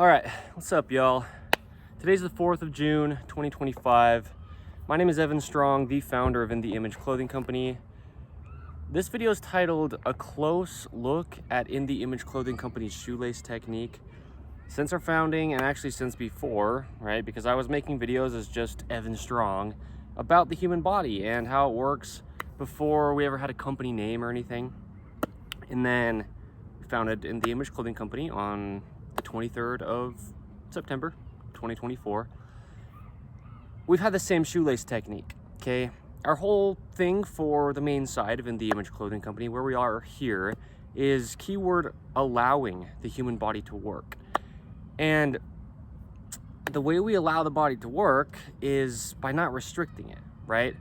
All right, what's up, y'all? Today's the 4th of June, 2025. My name is Evan Strong, the founder of In the Image Clothing Company. This video is titled A Close Look at In the Image Clothing Company's Shoelace Technique. Since our founding, and actually since before, right? Because I was making videos as just Evan Strong about the human body and how it works before we ever had a company name or anything. And then we founded In the Image Clothing Company on the 23rd of September, 2024. We've had the same shoelace technique, okay? Our whole thing for the main side of In the Image Clothing Company, where we are here, is keyword allowing the human body to work. And the way we allow the body to work is by not restricting it, right?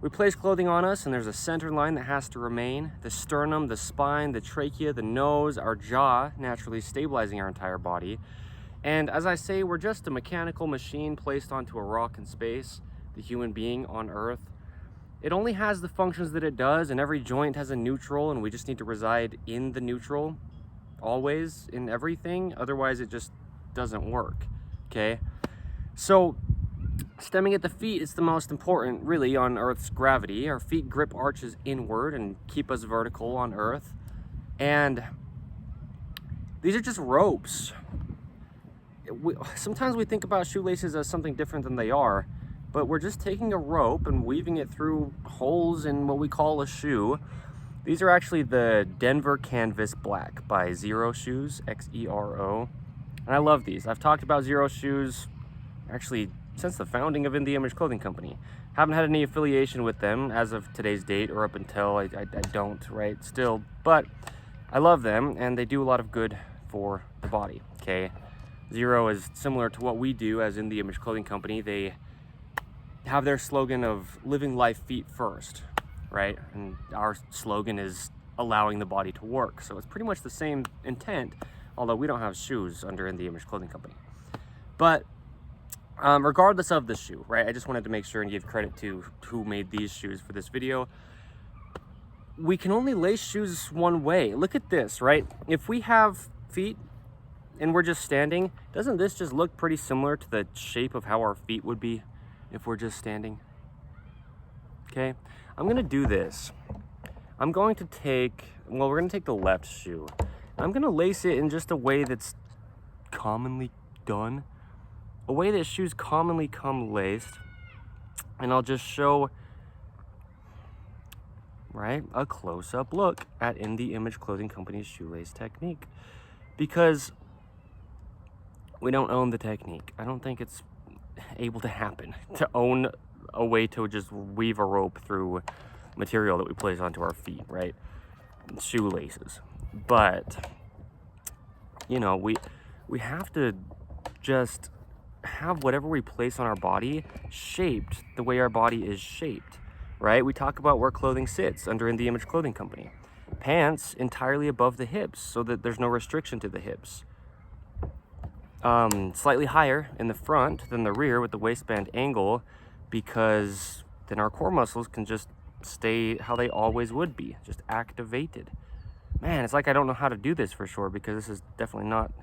We place clothing on us and there's a center line that has to remain. The sternum, the spine, the trachea, the nose, our jaw, naturally stabilizing our entire body. And as I say, we're just a mechanical machine placed onto a rock in space, the human being on Earth. It only has the functions that it does, and every joint has a neutral, and we just need to reside in the neutral always in everything. Otherwise, it just doesn't work, okay? So stemming at the feet is the most important, really, on Earth's gravity. Our feet grip arches inward and keep us vertical on Earth. And these are just ropes. Sometimes we think about shoelaces as something different than they are, but we're just taking a rope and weaving it through holes in what we call a shoe. These are actually the Denver Canvas Black by Xero Shoes, Xero. And I love these. I've talked about Xero Shoes actually since the founding of In the Image Clothing Company. Haven't had any affiliation with them as of today's date, or up until I don't, right, still. But I love them, and they do a lot of good for the body, okay? Xero is similar to what we do as In the Image Clothing Company. They have their slogan of living life feet first, right? And our slogan is allowing the body to work. So it's pretty much the same intent, although we don't have shoes under In the Image Clothing Company. But regardless of the shoe, right? I just wanted to make sure and give credit to who made these shoes for this video. We can only lace shoes one way. Look at this, right? If we have feet and we're just standing, doesn't this just look pretty similar to the shape of how our feet would be if we're just standing? Okay, I'm gonna do this. I'm going to take, well, we're gonna take the left shoe. I'm gonna lace it in just a way that's commonly done, a way that shoes commonly come laced. And I'll just show, right, a close-up look at In the Image Clothing Company's shoelace technique. Because we don't own the technique. I don't think it's able to happen to own a way to just weave a rope through material that we place onto our feet, right? Shoelaces. But, you know, we have to just have whatever we place on our body shaped the way our body is shaped, right? We talk about where clothing sits under In the Image Clothing Company. Pants entirely above the hips so that there's no restriction to the hips. Slightly higher in the front than the rear with the waistband angle, because then our core muscles can just stay how they always would be, just activated. Man, it's like I don't know how to do this for sure, because this is definitely not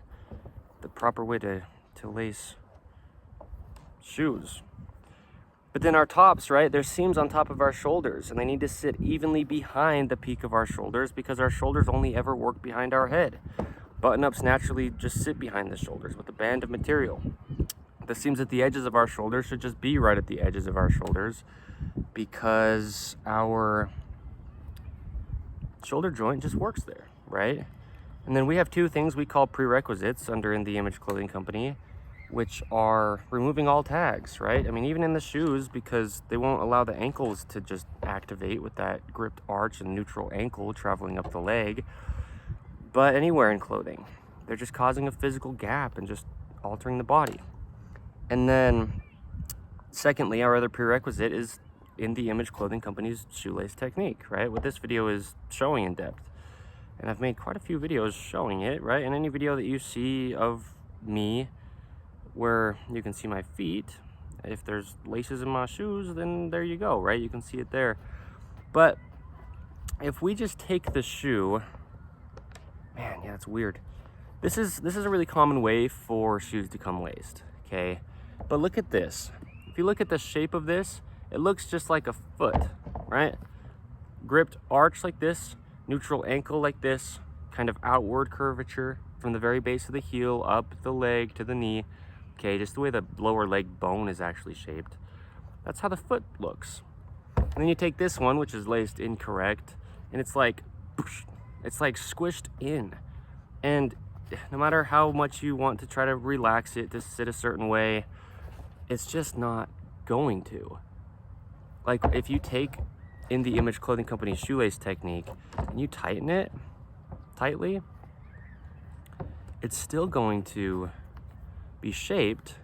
the proper way to lace shoes. But then our tops, right, there's seams on top of our shoulders, and they need to sit evenly behind the peak of our shoulders, because our shoulders only ever work behind our head. Button-ups naturally just sit behind the shoulders with a band of material. The seams at the edges of our shoulders should just be right at the edges of our shoulders, because our shoulder joint just works there, right? And then we have two things we call prerequisites under In the Image Clothing Company, which are removing all tags, right? I mean, even in the shoes, because they won't allow the ankles to just activate with that gripped arch and neutral ankle traveling up the leg. But anywhere in clothing, they're just causing a physical gap and just altering the body. And then secondly, our other prerequisite is In the Image Clothing Company's shoelace technique, right? What this video is showing in depth. And I've made quite a few videos showing it, right? And any video that you see of me where you can see my feet, if there's laces in my shoes, then there you go, right? You can see it there. But if we just take the shoe, man, yeah, it's weird. This is a really common way for shoes to come laced, okay? But look at this. If you look at the shape of this, it looks just like a foot, right? Gripped arch like this, neutral ankle like this, kind of outward curvature from the very base of the heel up the leg to the knee, okay? Just the way the lower leg bone is actually shaped. That's how the foot looks. And then you take this one, which is laced incorrect, and it's like squished in. And no matter how much you want to try to relax it to sit a certain way, it's just not going to. Like, if you take In the Image Clothing Company's shoelace technique and you tighten it tightly, it's still going to be shaped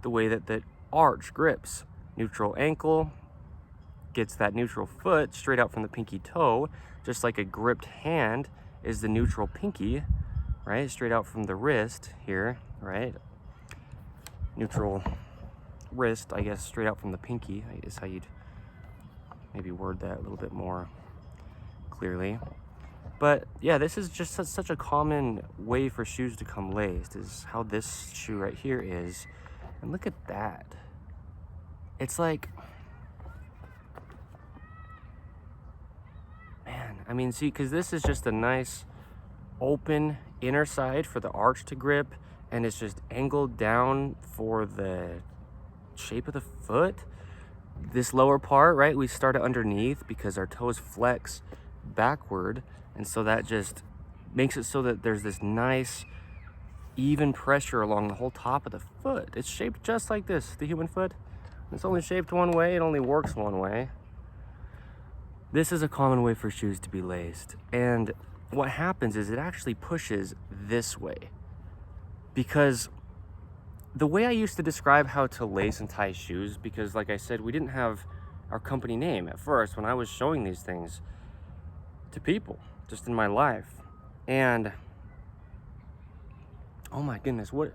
the way that the arch grips. Neutral ankle gets that neutral foot straight out from the pinky toe, just like a gripped hand is the neutral pinky, right? Straight out from the wrist here, right? Neutral wrist, I guess, straight out from the pinky is how you'd maybe word that a little bit more clearly. But yeah, this is just such a common way for shoes to come laced, is how this shoe right here is. And look at that. It's like, man, I mean, see, because this is just a nice open inner side for the arch to grip, and it's just angled down for the shape of the foot. This lower part, right, we start it underneath because our toes flex backward, and so that just makes it so that there's this nice even pressure along the whole top of the foot. It's shaped just like this, the human foot. It's only shaped one way, it only works one way. This is a common way for shoes to be laced, and what happens is it actually pushes this way, because the way I used to describe how to lace and tie shoes, because like I said, we didn't have our company name at first when I was showing these things to people just in my life. And oh my goodness, what?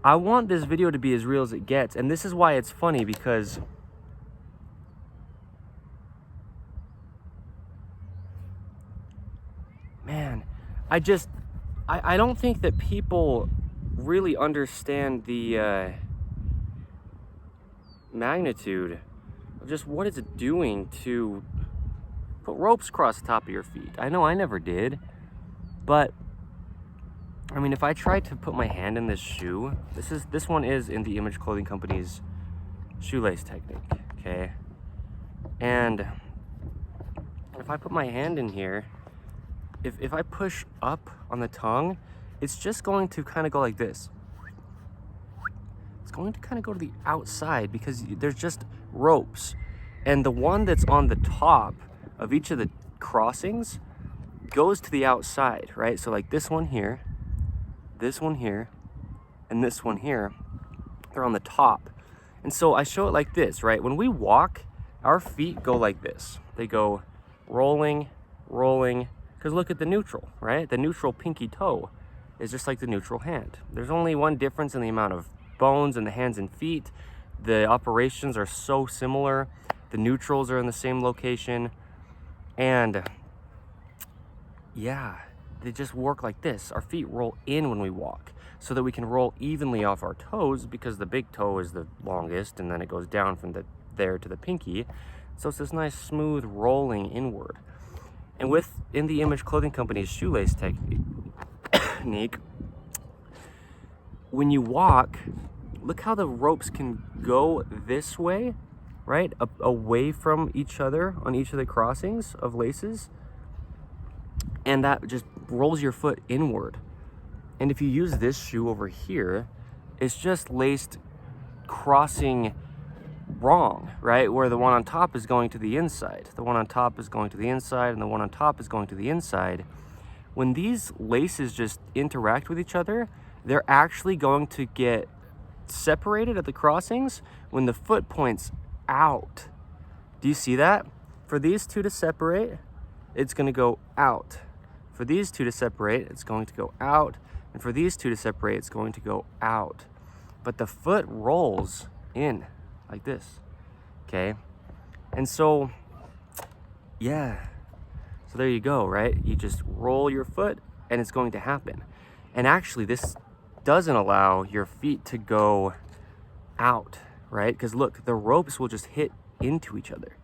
I want this video to be as real as it gets, and this is why it's funny, because man, I don't think that people really understand the magnitude of just what it's doing to put ropes across the top of your feet. I know I never did, but I mean, if I tried to put my hand in this shoe, this one is In the Image Clothing Company's shoelace technique, okay? And if I put my hand in here, if I push up on the tongue, it's just going to kind of go like this. It's going to kind of go to the outside because there's just ropes. And the one that's on the top of each of the crossings goes to the outside, right? So like this one here, and this one here, they're on the top. And so I show it like this, right? When we walk, our feet go like this. They go rolling, rolling, because look at the neutral, right? The neutral pinky toe is just like the neutral hand. There's only one difference in the amount of bones in the hands and feet. The operations are so similar. The neutrals are in the same location. And yeah, they just work like this. Our feet roll in when we walk so that we can roll evenly off our toes, because the big toe is the longest and then it goes down from there to the pinky. So it's this nice smooth rolling inward. And In the Image Clothing Company's shoelace technique, when you walk, look how the ropes can go this way, right? Away from each other on each of the crossings of laces. And that just rolls your foot inward. And if you use this shoe over here, it's just laced crossing wrong, right? Where the one on top is going to the inside. The one on top is going to the inside, and the one on top is going to the inside. When these laces just interact with each other, they're actually going to get separated at the crossings when the foot points out. Do you see that? For these two to separate, it's going to go out. For these two to separate, it's going to go out. And for these two to separate, it's going to go out. But the foot rolls in like this, okay? And so Yeah. So there you go, right? You just roll your foot and it's going to happen. And actually this doesn't allow your feet to go out, right? Because look, the ropes will just hit into each other.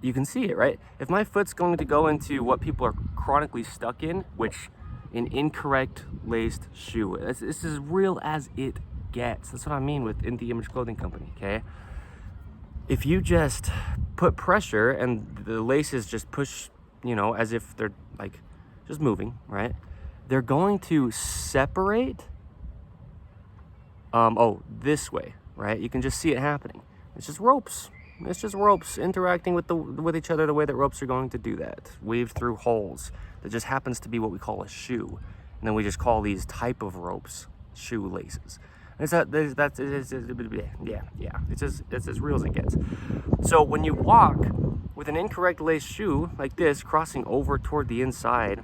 You can see it, right? If my foot's going to go into what people are chronically stuck in, which an incorrect laced shoe, this is as real as it gets. That's what I mean with In The Image Clothing Company, okay? If you just put pressure and the laces just push, you know, as if they're like just moving, right? They're going to separate, this way, right? You can just see it happening. It's just ropes. It's just ropes interacting with each other the way that ropes are going to do that, weaved through holes. That just happens to be what we call a shoe, and then we just call these type of ropes shoelaces. It's as real as it gets. So when you walk with an incorrect lace shoe like this, crossing over toward the inside,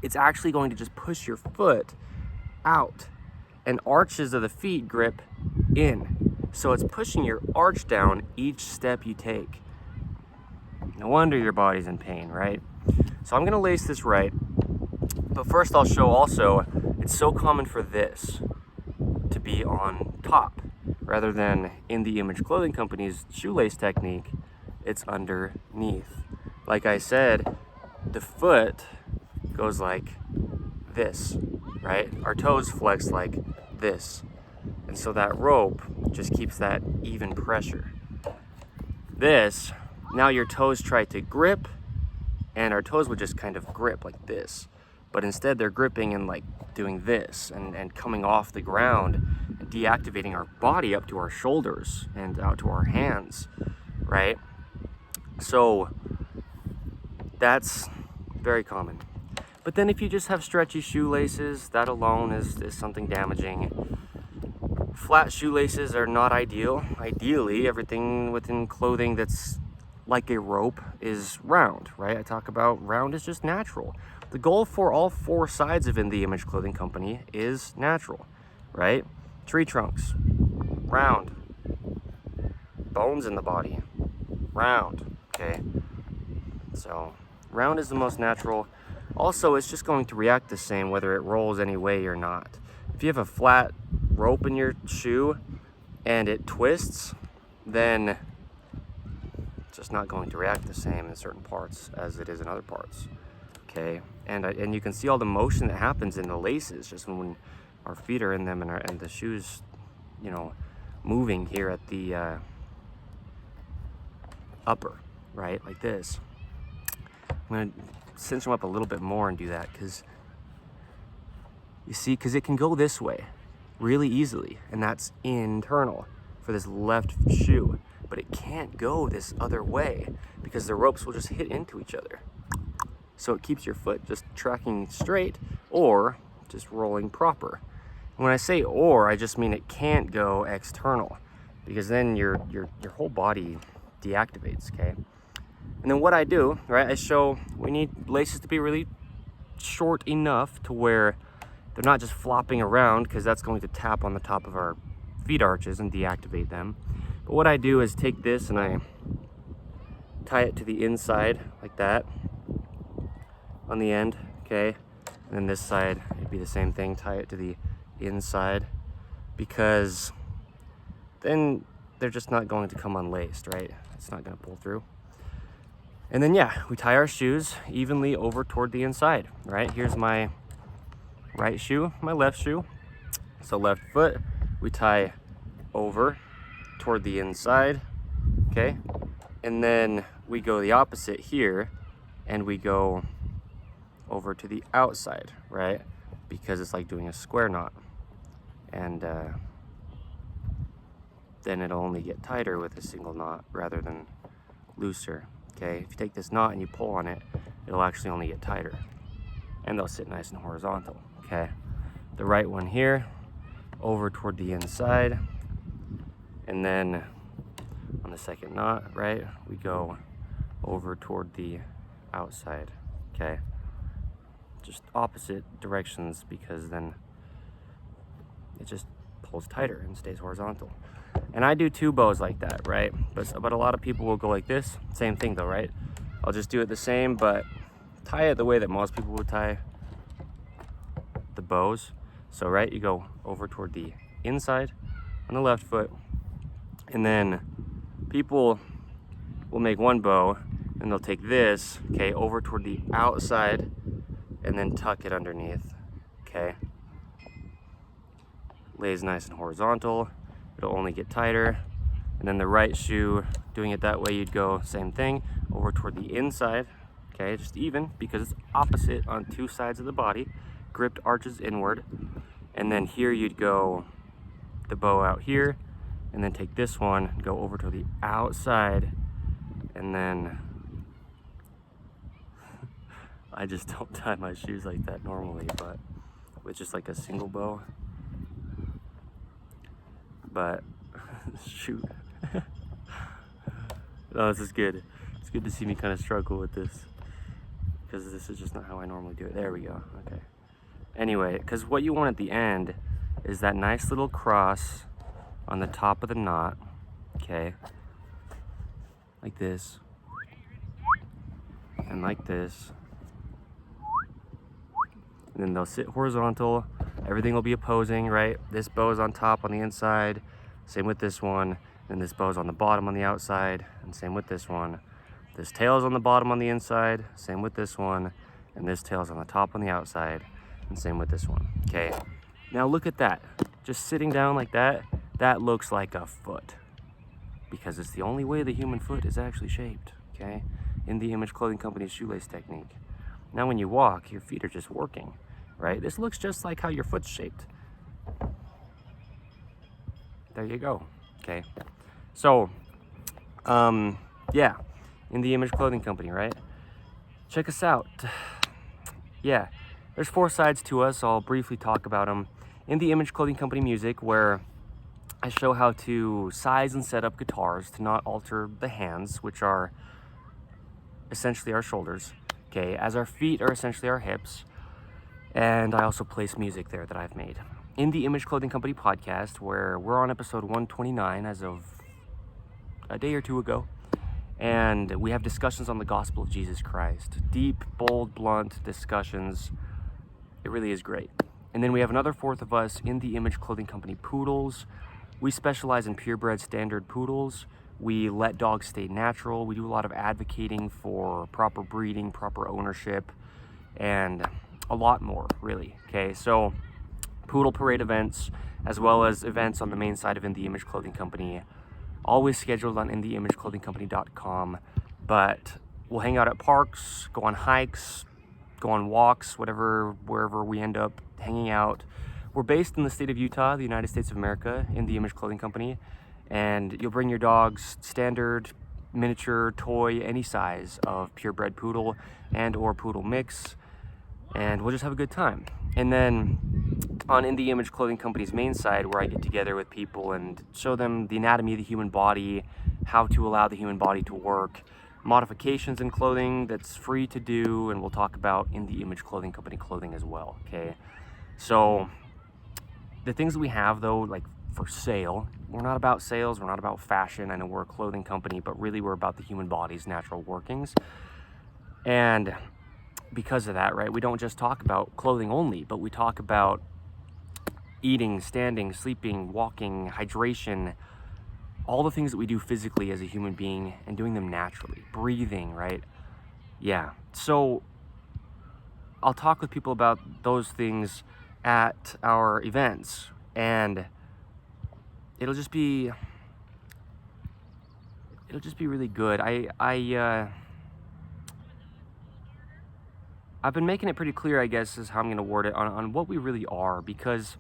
it's actually going to just push your foot out, and arches of the feet grip in. So it's pushing your arch down each step you take. No wonder your body's in pain, right? So I'm gonna lace this right, but first I'll show also, it's so common for this to be on top, rather than In The Image Clothing Company's shoelace technique, it's underneath. Like I said, the foot goes like this, right? Our toes flex like this. And so that rope just keeps that even pressure. This, now your toes try to grip, and our toes would just kind of grip like this. But instead they're gripping and like doing this and coming off the ground and deactivating our body up to our shoulders and out to our hands, right? So that's very common. But then if you just have stretchy shoelaces, that alone is something damaging. Flat shoelaces are not ideal. Ideally, everything within clothing that's like a rope is round, right? I talk about round is just natural. The goal for all four sides of In The Image Clothing Company is natural, right? Tree trunks, round. Bones in the body, round, okay? So round is the most natural. Also, it's just going to react the same whether it rolls any way or not. If you have a flat rope in your shoe and it twists, then it's just not going to react the same in certain parts as it is in other parts, okay? And you can see all the motion that happens in the laces just when our feet are in them and the shoes, you know, moving here at the upper, right, like this. I'm gonna cinch them up a little bit more and do that because you see, because it can go this way really easily, and that's internal for this left shoe, but it can't go this other way because the ropes will just hit into each other. So it keeps your foot just tracking straight or just rolling proper. When I say or, I just mean it can't go external, because then your whole body deactivates, okay? And then what I do, right, I show we need laces to be really short enough to where they're not just flopping around, because that's going to tap on the top of our feet arches and deactivate them. But what I do is take this and I tie it to the inside like that on the end, okay? And then this side, it'd be the same thing, tie it to the inside, because then they're just not going to come unlaced, right? It's not going to pull through. And then yeah, we tie our shoes evenly over toward the inside, right? Here's my right shoe, my left shoe. So left foot, we tie over toward the inside, okay? And then we go the opposite here, and we go over to the outside, right? Because it's like doing a square knot. And then it'll only get tighter with a single knot rather than looser, okay? If you take this knot and you pull on it, it'll actually only get tighter. And they'll sit nice and horizontal, okay? The right one here, over toward the inside. And then on the second knot, right, we go over toward the outside, okay? Just opposite directions, because then it just pulls tighter and stays horizontal. And I do two bows like that, right? But a lot of people will go like this. Same thing though, right? I'll just do it the same, but tie it the way that most people would tie the bows. So, right, you go over toward the inside on the left foot, and then people will make one bow, and they'll take this, okay, over toward the outside, and then tuck it underneath, okay? Lays nice and horizontal. It'll only get tighter. And then the right shoe, doing it that way, you'd go same thing, over toward the inside, okay, just even, because it's opposite on two sides of the body, gripped arches inward. And then here you'd go the bow out here, and then take this one and go over to the outside, and then I just don't tie my shoes like that normally, but with just like a single bow. But shoot. Oh, this is good. It's good to see me kind of struggle with this, because this is just not how I normally do it. There we go. Okay. Anyway, because what you want at the end is that nice little cross on the top of the knot, okay, like this, and like this, and then they'll sit horizontal. Everything will be opposing, right? This bow is on top on the inside, same with this one, and this bow is on the bottom on the outside, and same with this one. This tail is on the bottom on the inside, same with this one, and this tail is on the top on the outside, and same with this one, okay? Now look at that, just sitting down like that, that looks like a foot, because it's the only way the human foot is actually shaped, okay? In the Image Clothing Company's shoelace technique. Now when you walk, your feet are just working, right? This looks just like how your foot's shaped. There you go, okay? So, yeah, In the Image Clothing Company, right? Check us out. Yeah, there's 4 sides to us. I'll briefly talk about them. In the Image Clothing Company music, where I show how to size and set up guitars to not alter the hands, which are essentially our shoulders, okay, as our feet are essentially our hips. And I also place music there that I've made. In the Image Clothing Company podcast, where we're on episode 129 as of a day or two ago, and we have discussions on the gospel of Jesus Christ. Deep, bold, blunt discussions. It really is great. And then we have another 4th of us in the Image Clothing Company poodles. We specialize in purebred standard poodles. We let dogs stay natural. We do a lot of advocating for proper breeding, proper ownership, and a lot more, really. Okay, so poodle parade events, as well as events on the main side of In the Image Clothing Company, always scheduled on InTheImageClothingCompany.com. But we'll hang out at parks, go on hikes, go on walks, wherever we end up hanging out. We're based in the state of Utah, the United States of America, in the Image Clothing Company. And you'll bring your dog's standard, miniature, toy, any size of purebred poodle and or poodle mix, and we'll just have a good time. And then on In the Image Clothing Company's main side, where I get together with people and show them the anatomy of the human body, how to allow the human body to work, modifications in clothing that's free to do, and we'll talk about In the Image Clothing Company clothing as well, okay? So the things that we have, though, like for sale, we're not about sales, we're not about fashion. I know we're a clothing company, but really we're about the human body's natural workings. And because of that, right, we don't just talk about clothing only, but we talk about eating, standing, sleeping, walking, hydration, all the things that we do physically as a human being and doing them naturally, breathing, right? Yeah, so I'll talk with people about those things at our events, and it'll just be really good. I've been making it pretty clear, I guess, is how I'm going to word it, on what we really are, because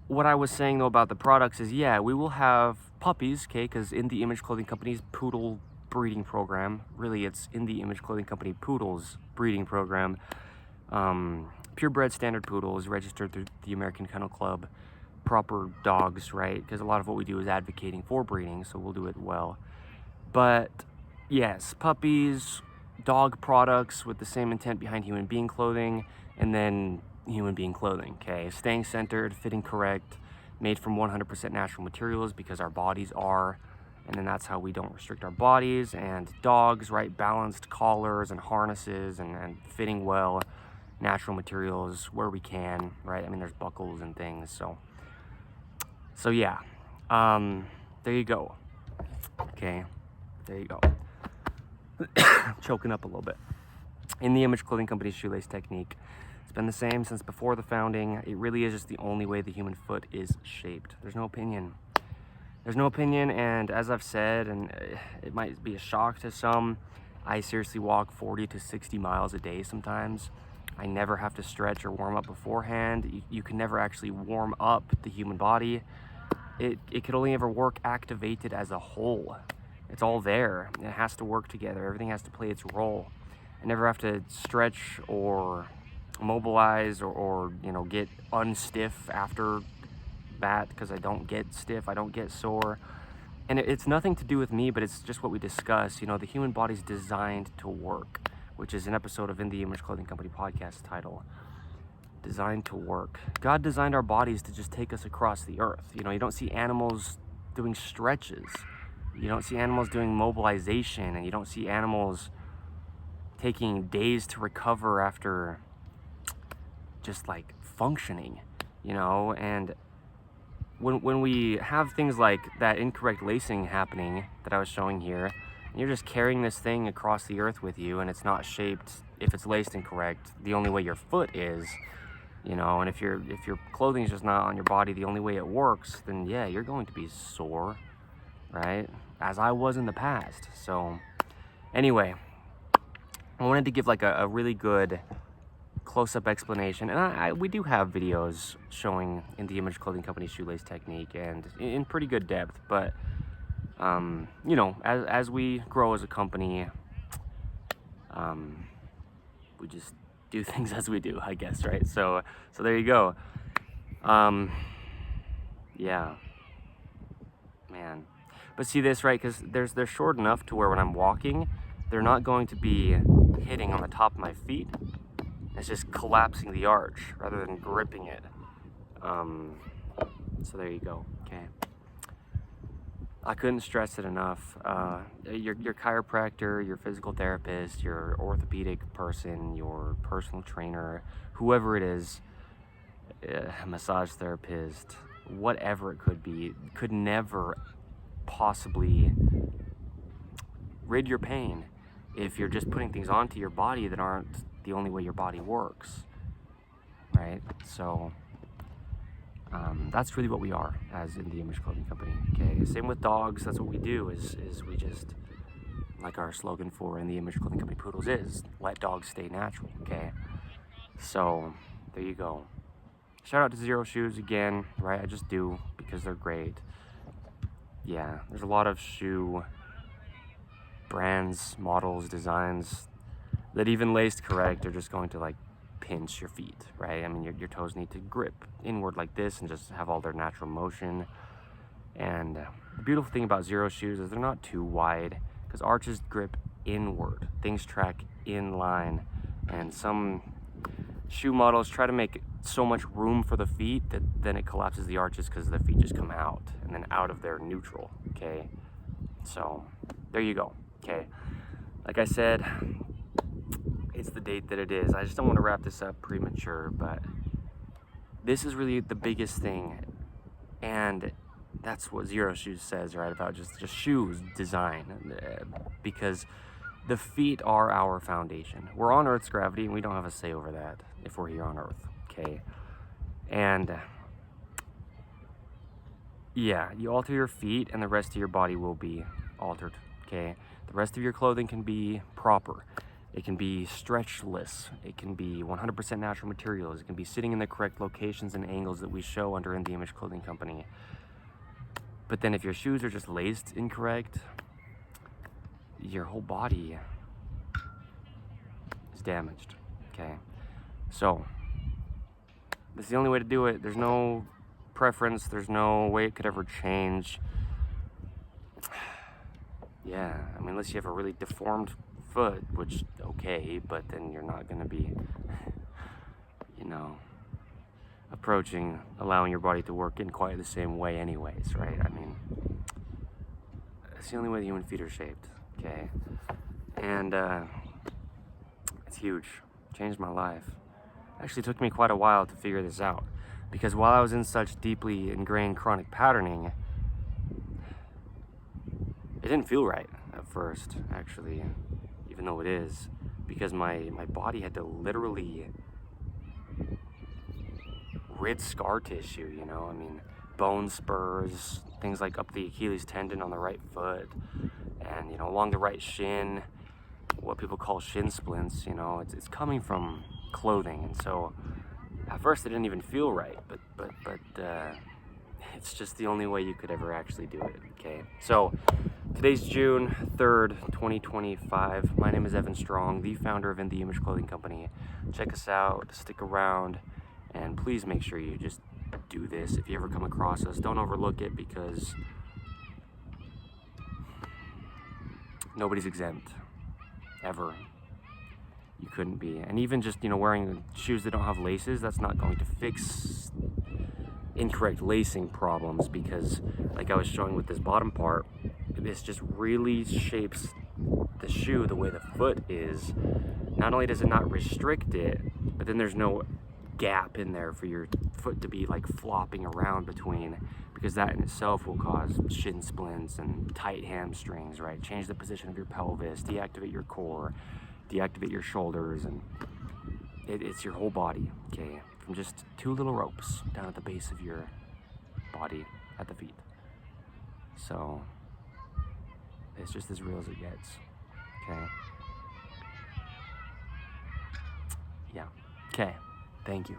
what I was saying, though, about the products is, yeah, we will have puppies, okay, because In the Image Clothing Company's poodle breeding program, really it's In the Image Clothing Company poodles breeding program, purebred standard poodles registered through the American Kennel Club, proper dogs, right, because a lot of what we do is advocating for breeding, so we'll do it well. But yes, puppies, dog products with the same intent behind human being clothing, and then human being clothing, okay? Staying centered, fitting correct, made from 100% natural materials, because our bodies are, and then that's how we don't restrict our bodies. And dogs, right, balanced collars and harnesses and fitting well, natural materials where we can, right? I mean, there's buckles and things, so yeah, there you go. Okay, there you go. Choking up a little bit. In the Image Clothing Company's shoelace technique, it's been the same since before the founding. It really is just the only way the human foot is shaped. There's no opinion. There's no opinion, and as I've said, and it might be a shock to some, I seriously walk 40 to 60 miles a day sometimes. I never have to stretch or warm up beforehand. You can never actually warm up the human body. It could only ever work activated as a whole. It's all there. It has to work together. Everything has to play its role. I never have to stretch or mobilize or you know, get unstiff after that, because I don't get stiff, I don't get sore. And it's nothing to do with me, but it's just what we discuss. You know, the human body's designed to work, which is an episode of In the Image Clothing Company podcast title. Designed to work. God designed our bodies to just take us across the earth. You know, you don't see animals doing stretches. You don't see animals doing mobilization, and you don't see animals taking days to recover after just like functioning, you know. And when we have things like that incorrect lacing happening that I was showing here, and you're just carrying this thing across the earth with you, and it's not shaped, if it's laced incorrect, the only way your foot is, you know, and if your clothing is just not on your body the only way it works, then yeah, you're going to be sore, right? As I was in the past. So anyway, I wanted to give like a really good close-up explanation, and we do have videos showing In the Image Clothing Company's shoelace technique, and in pretty good depth, but you know, as we grow as a company, we just do things as we do, I guess, right? So there you go. Yeah, man. But see this, right? Because they're short enough to where when I'm walking, they're not going to be hitting on the top of my feet. It's just collapsing the arch rather than gripping it. So there you go. Okay. I couldn't stress it enough. Your chiropractor, your physical therapist, your orthopedic person, your personal trainer, whoever it is, massage therapist, whatever it could be, could never possibly rid your pain if you're just putting things onto your body that aren't the only way your body works, right? So that's really what we are as In the Image Clothing Company. Okay, same with dogs. That's what we do, is we just, like our slogan for In the Image Clothing Company Poodles is, let dogs stay natural. Okay, so there you go. Shout out to Zero Shoes again, right? I just do because they're great. Yeah, there's a lot of shoe brands, models, designs that even laced correct are just going to like pinch your feet, right? I mean, your toes need to grip inward like this and just have all their natural motion. And the beautiful thing about Zero Shoes is they're not too wide, because arches grip inward, things track in line, and some shoe models try to make so much room for the feet that then it collapses the arches because the feet just come out and then out of their neutral. Okay, so there you go. Okay, like I said, it's the date that it is. I just don't want to wrap this up premature, but this is really the biggest thing, and that's what Zero Shoes says, right, about just shoes design, because the feet are our foundation. We're on Earth's gravity, and we don't have a say over that if we're here on Earth, okay? And yeah, you alter your feet, and the rest of your body will be altered, okay? The rest of your clothing can be proper. It can be stretchless. It can be 100% natural materials. It can be sitting in the correct locations and angles that we show under In the Image Clothing Company. But then if your shoes are just laced incorrect, your whole body is damaged, okay? So, that's the only way to do it. There's no preference. There's no way it could ever change. Yeah, I mean, unless you have a really deformed foot, which, okay, but then you're not going to be, you know, allowing your body to work in quite the same way anyways, right? I mean, That's the only way the human feet are shaped, okay? And it's huge. Changed my life. Actually, it took me quite a while to figure this out, because while I was in such deeply ingrained chronic patterning, it didn't feel right at first, actually, even though it is, because my body had to literally rid scar tissue, you know? I mean, bone spurs, things like up the Achilles tendon on the right foot, and, you know, along the right shin, what people call shin splints, you know, it's coming from clothing. And so at first it didn't even feel right, but it's just the only way you could ever actually do it, okay? So today's June 3rd, 2025. My name is Evan Strong, the founder of In The Image Clothing Company. Check us out, stick around, and please make sure you just do this. If you ever come across us, don't overlook it, because nobody's exempt, ever. You couldn't be. And even just, you know, wearing shoes that don't have laces, that's not going to fix incorrect lacing problems, because like I was showing with this bottom part, this just really shapes the shoe the way the foot is. Not only does it not restrict it, but then there's no gap in there for your foot to be like flopping around between, because that in itself will cause shin splints and tight hamstrings, right? Change the position of your pelvis, deactivate your core, deactivate your shoulders, and it's your whole body, okay? From just 2 little ropes down at the base of your body at the feet. So it's just as real as it gets, okay? Yeah, okay, thank you.